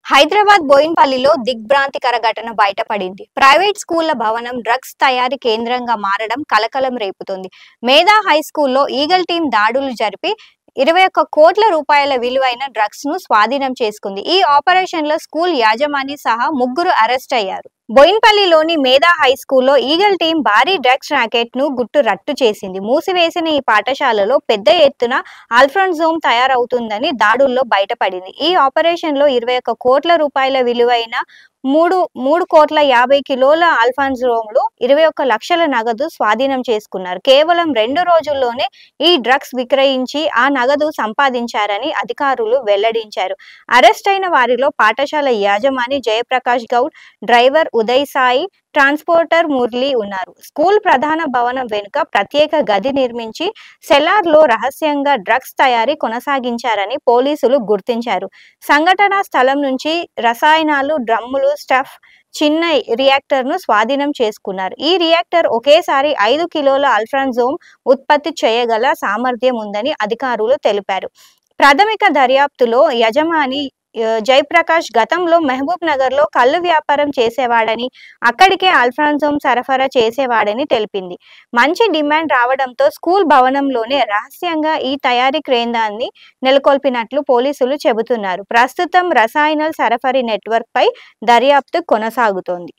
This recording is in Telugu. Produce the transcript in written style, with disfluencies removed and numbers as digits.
హైదరాబాద్ బోయిన్పల్లిలో దిగ్భ్రాంతికర ఘటన బయటపడింది. ప్రైవేట్ స్కూళ్ల భవనం డ్రగ్స్ తయారీ కేంద్రంగా మారడం కలకలం రేపుతోంది. మేధా హైస్కూల్లో ఈగల్ టీం దాడులు జరిపి 21 కోట్ల రూపాయల విలువైన డ్రగ్స్ ను స్వాధీనం చేసుకుంది. ఈ ఆపరేషన్ లో స్కూల్ యాజమాని సహా ముగ్గురు అరెస్ట్ అయ్యారు. బోయిన్పల్లిలోని మేధా హైస్కూల్లో ఈగల్ టీం భారీ డ్రగ్స్ ర్యాకెట్ ను గుట్టు రట్టు చేసింది. మూసివేసిన ఈ పాఠశాలలో పెద్ద ఎత్తున ఆల్ఫ్రాన్జోమ్ తయారవుతుందని దాడుల్లో బయటపడింది. ఈ ఆపరేషన్ లో 21 కోట్ల రూపాయల విలువైన 3,50 కిలోల ఆల్ఫాన్జోమ్లు 21 లక్షల నగదు స్వాధీనం చేసుకున్నారు. కేవలం 2 రోజుల్లోనే ఈ డ్రగ్స్ విక్రయించి ఆ నగదు సంపాదించారని అధికారులు వెల్లడించారు. అరెస్ట్ అయిన వారిలో పాఠశాల యాజమాని జయప్రకాష్ గౌడ్, డ్రైవర్ ఉదయ్ సాయి, ట్రాన్స్పోర్టర్ మురళి ఉన్నారు. స్కూల్ ప్రధాన భవనం వెనుక ప్రత్యేక గది నిర్మించి సెల్లార్లో రహస్యంగా డ్రగ్స్ తయారీ కొనసాగించారని పోలీసులు గుర్తించారు. సంఘటనా స్థలం నుంచి రసాయనాలు, డ్రమ్ములు, స్టఫ్, చిన్న రియాక్టర్ ను స్వాధీనం చేసుకున్నారు. ఈ రియాక్టర్ ఒకేసారి 5 కిలోల ఆల్ఫ్రాన్జోమ్ ఉత్పత్తి చేయగల సామర్థ్యం ఉందని అధికారులు తెలిపారు. ప్రాథమిక దర్యాప్తులో యజమాని జయప్రకాష్ గతంలో మహబూబ్ నగర్ లో కల్లు వ్యాపారం చేసేవాడని, అక్కడికే ఆల్ఫ్రాన్జోమ్ సరఫరా చేసేవాడని తెలిపింది. మంచి డిమాండ్ రావడంతో స్కూల్ భవనంలోనే రహస్యంగా ఈ తయారీ కేంద్రాన్ని నెలకొల్పినట్లు పోలీసులు చెబుతున్నారు. ప్రస్తుతం రసాయనాల సరఫరా నెట్వర్క్ పై దర్యాప్తు కొనసాగుతోంది.